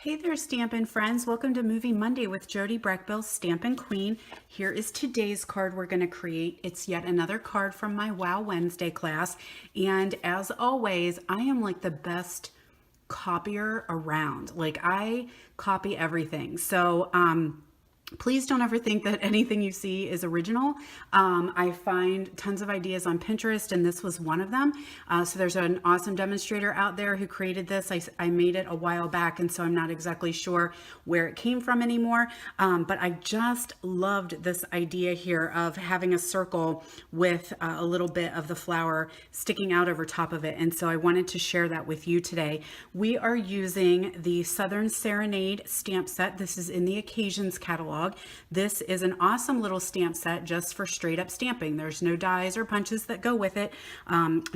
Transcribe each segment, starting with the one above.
Hey there, Stampin' friends. Welcome to Movie Monday with Jody Breckbill, Stampin' Queen. Here is today's card we're going to create. It's yet another card from my Wow Wednesday class. And as always, I am like the best copier around. Like I copy everything. So, please don't ever think that anything you see is original. I find tons of ideas on Pinterest, and this was one of them. So there's an awesome demonstrator out there who created this. I made it a while back, and so I'm not exactly sure where it came from anymore. But I just loved this idea here of having a circle with a little bit of the flower sticking out over top of it. And so I wanted to share that with you today. We are using the Southern Serenade stamp set. This is in the Occasions catalog. This is an awesome little stamp set just for straight up stamping. There's no dies or punches that go with it,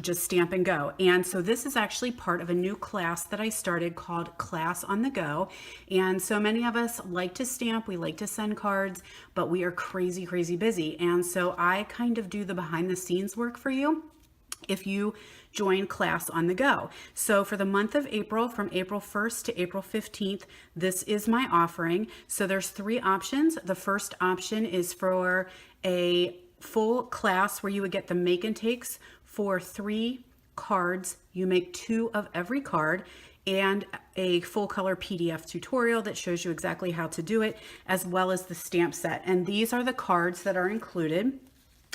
just stamp and go. And so this is actually part of a new class that I started called Class on the Go. And so many of us like to stamp, we like to send cards, but we are crazy, crazy busy. And so I kind of do the behind the scenes work for you if you join Class on the Go. So for the month of April, from April 1st to April 15th, this is my offering. So there's three options. The first option is for a full class where you would get the make and takes for 3 cards. You make 2 of every card, and a full color PDF tutorial that shows you exactly how to do it, as well as the stamp set. And these are the cards that are included.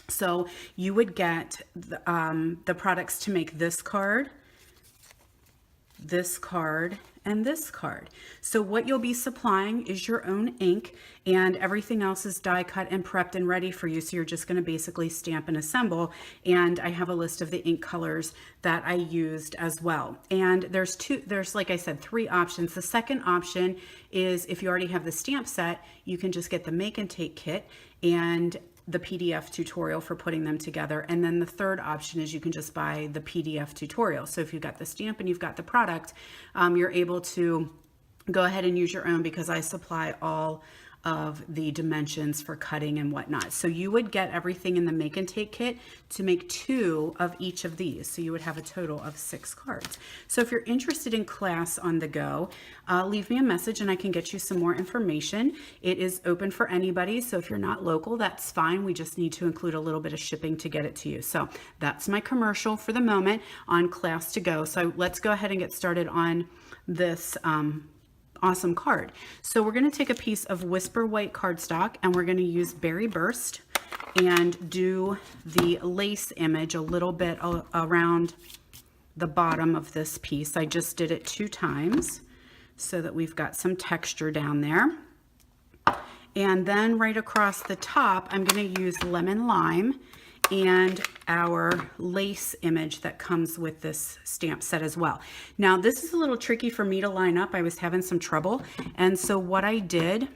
So you would get the products to make this card, and this card. So what you'll be supplying is your own ink, and everything else is die cut and prepped and ready for you. So you're just going to basically stamp and assemble. And I have a list of the ink colors that I used as well. And there's like I said, 3 options. The second option is if you already have the stamp set, you can just get the make and take kit and the PDF tutorial for putting them together. And then the third option is you can just buy the PDF tutorial. So if you've got the stamp and you've got the product, you're able to go ahead and use your own, because I supply all of the dimensions for cutting and whatnot. So you would get everything in the make and take kit to make 2 of each of these. So you would have a total of 6 cards. So if you're interested in Class on the Go, leave me a message and I can get you some more information. It is open for anybody. So if you're not local, that's fine. We just need to include a little bit of shipping to get it to you. So that's my commercial for the moment on Class to Go. So let's go ahead and get started on this awesome card. So we're going to take a piece of Whisper White cardstock, and we're going to use Berry Burst and do the lace image a little bit around the bottom of this piece. I just did it 2 times so that we've got some texture down there. And then right across the top, I'm going to use Lemon Lime and our lace image that comes with this stamp set as well. Now this is a little tricky for me to line up. I was having some trouble, and so what I did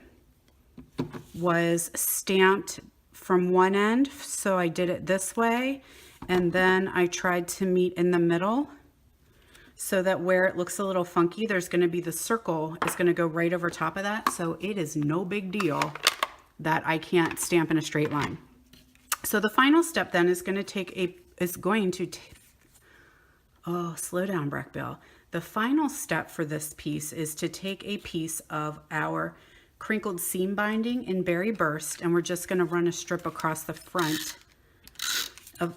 was stamped from one end. So I did it this way, and then I tried to meet in the middle so that where it looks a little funky, there's going to be the circle is going to go right over top of that. So it is no big deal that I can't stamp in a straight line. So the final step then is going to slow down, Breckbill. The final step for this piece is to take a piece of our crinkled seam binding in Berry Burst, and we're just going to run a strip across the front of,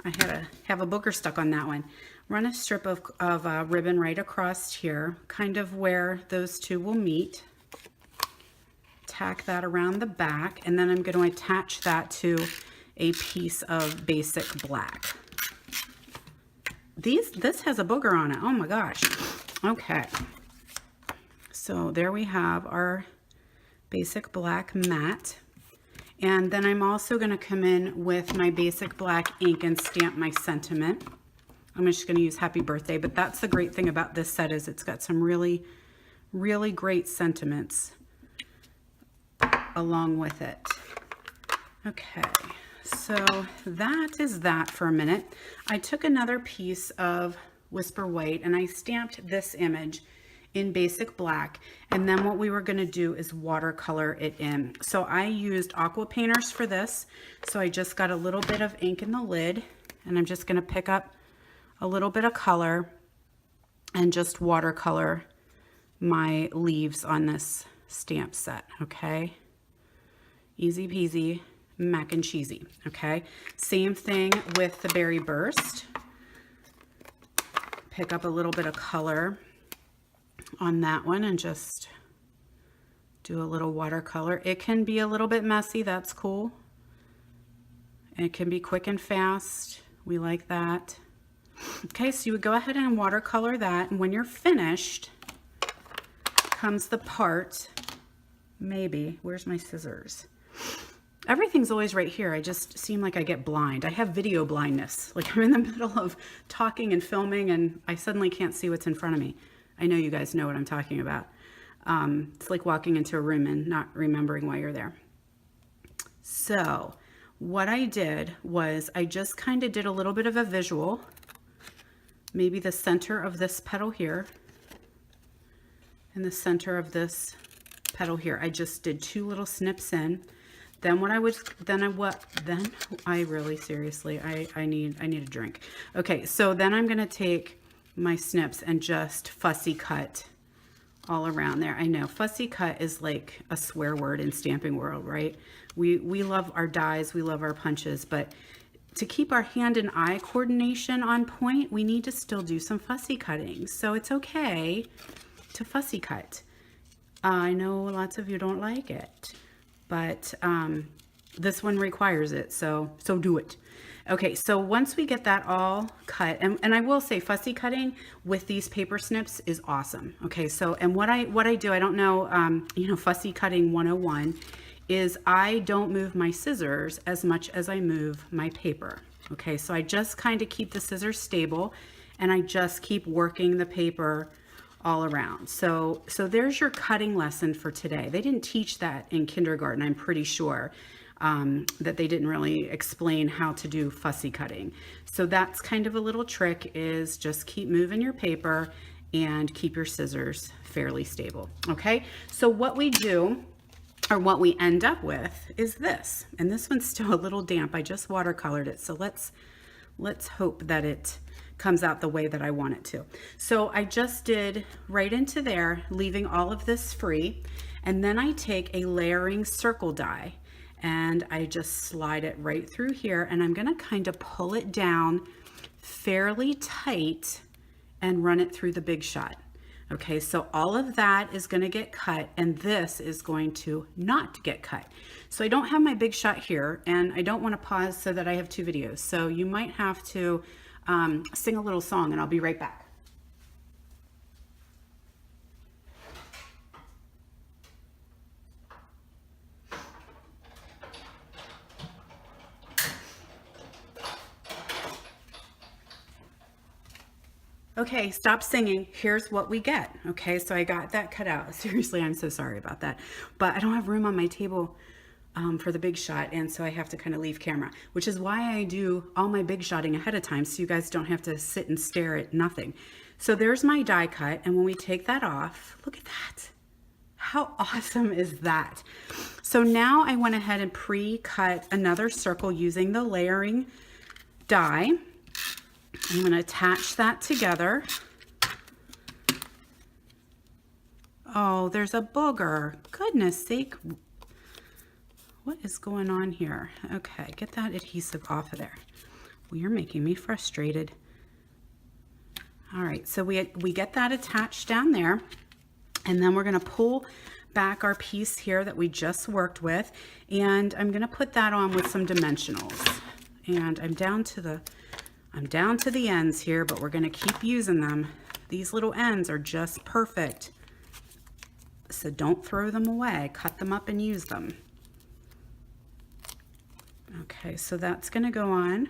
I had to have a booger stuck on that one. Run a strip of ribbon right across here, kind of where those two will meet. Tack that around the back, and then I'm going to attach that to a piece of basic black. This has a booger on it. Oh my gosh. Okay. So there we have our basic black matte. And then I'm also going to come in with my basic black ink and stamp my sentiment. I'm just going to use Happy Birthday, but that's the great thing about this set is it's got some really, really great sentiments along with it. Okay, so that is that for a minute. I took another piece of Whisper White and I stamped this image in basic black, and then what we were going to do is watercolor it in. So I used aqua painters for this. So I just got a little bit of ink in the lid, and I'm just going to pick up a little bit of color and just watercolor my leaves on this stamp set, okay? Easy peasy, mac and cheesy, okay? Same thing with the berry burst. Pick up a little bit of color on that one and just do a little watercolor. It can be a little bit messy, that's cool. It can be quick and fast. We like that. Okay, so you would go ahead and watercolor that, and when you're finished, comes the part, maybe, where's my scissors? Everything's always right here. I just seem like I get blind. I have video blindness. Like I'm in the middle of talking and filming and I suddenly can't see what's in front of me. I know you guys know what I'm talking about. It's like walking into a room and not remembering why you're there. So what I did was I just kind of did a little bit of a visual, maybe the center of this petal here and the center of this petal here. I just did 2 little snips in. Then I really seriously, I need a drink. Okay, so then I'm gonna take my snips and just fussy cut all around there. I know fussy cut is like a swear word in stamping world, right? We love our dies, we love our punches, but to keep our hand and eye coordination on point, we need to still do some fussy cutting. So it's okay to fussy cut. I know lots of you don't like it, but this one requires it, so do it. Okay, so once we get that all cut, and I will say fussy cutting with these paper snips is awesome. Okay, so and what I do, I don't know, you know, fussy cutting 101 is I don't move my scissors as much as I move my paper. Okay, so I just kind of keep the scissors stable and I just keep working the paper all around. So there's your cutting lesson for today. They didn't teach that in kindergarten, I'm pretty sure, that they didn't really explain how to do fussy cutting. So that's kind of a little trick, is just keep moving your paper and keep your scissors fairly stable. Okay, so what we do, or what we end up with, is this. And this one's still a little damp. I just watercolored it, so let's hope that it comes out the way that I want it to. So I just did right into there, leaving all of this free. And then I take a layering circle die and I just slide it right through here, and I'm gonna kind of pull it down fairly tight and run it through the Big Shot. Okay, so all of that is gonna get cut and this is going to not get cut. So I don't have my Big Shot here and I don't wanna pause so that I have 2 videos. So you might have to sing a little song and I'll be right back. Okay, stop singing. Here's what we get. Okay, so I got that cut out. Seriously, I'm so sorry about that. But I don't have room on my table for the Big Shot, and so I have to kind of leave camera, which is why I do all my Big Shotting ahead of time so you guys don't have to sit and stare at nothing. So there's my die cut, and when we take that off, look at that. How awesome is that? So now I went ahead and pre-cut another circle using the layering die. I'm going to attach that together. Oh, there's a booger. Goodness sake. What is going on here? Okay, get that adhesive off of there. Well, you're making me frustrated. All right, so we get that attached down there, and then we're going to pull back our piece here that we just worked with, and I'm going to put that on with some dimensionals. And I'm down to the ends here, but we're going to keep using them. These little ends are just perfect. So don't throw them away. Cut them up and use them. Okay, so that's going to go on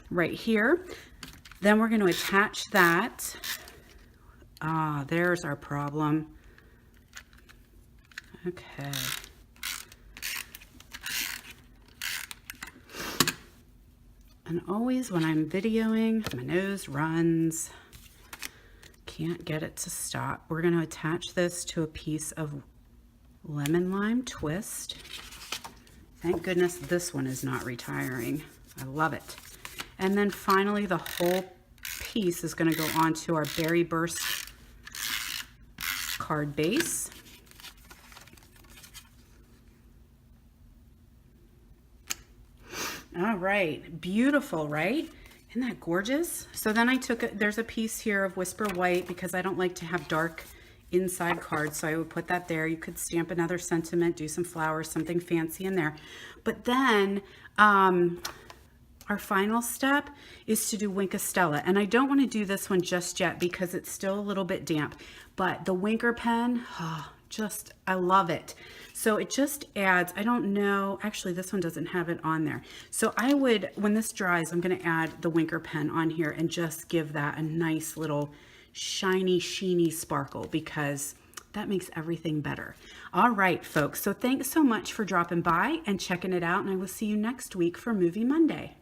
right here. Then we're going to attach that. Ah, there's our problem. Okay. And always when I'm videoing, my nose runs. Can't get it to stop. We're going to attach this to a piece of lemon lime twist. Thank goodness this one is not retiring. I love it. And then finally the whole piece is going to go onto our berry burst card base. All right, beautiful, right? Isn't that gorgeous? So then I took there's a piece here of Whisper White because I don't like to have dark inside cards, so I would put that there. You could stamp another sentiment, do some flowers, something fancy in there. But then our final step is to do Wink Stella, and I don't want to do this one just yet because it's still a little bit damp, but the Winker pen, just, I love it. So it just adds, I don't know, actually this one doesn't have it on there. So I would, when this dries, I'm going to add the Winker pen on here and just give that a nice little shiny, sheeny sparkle because that makes everything better. All right, folks. So thanks so much for dropping by and checking it out. And I will see you next week for Movie Monday.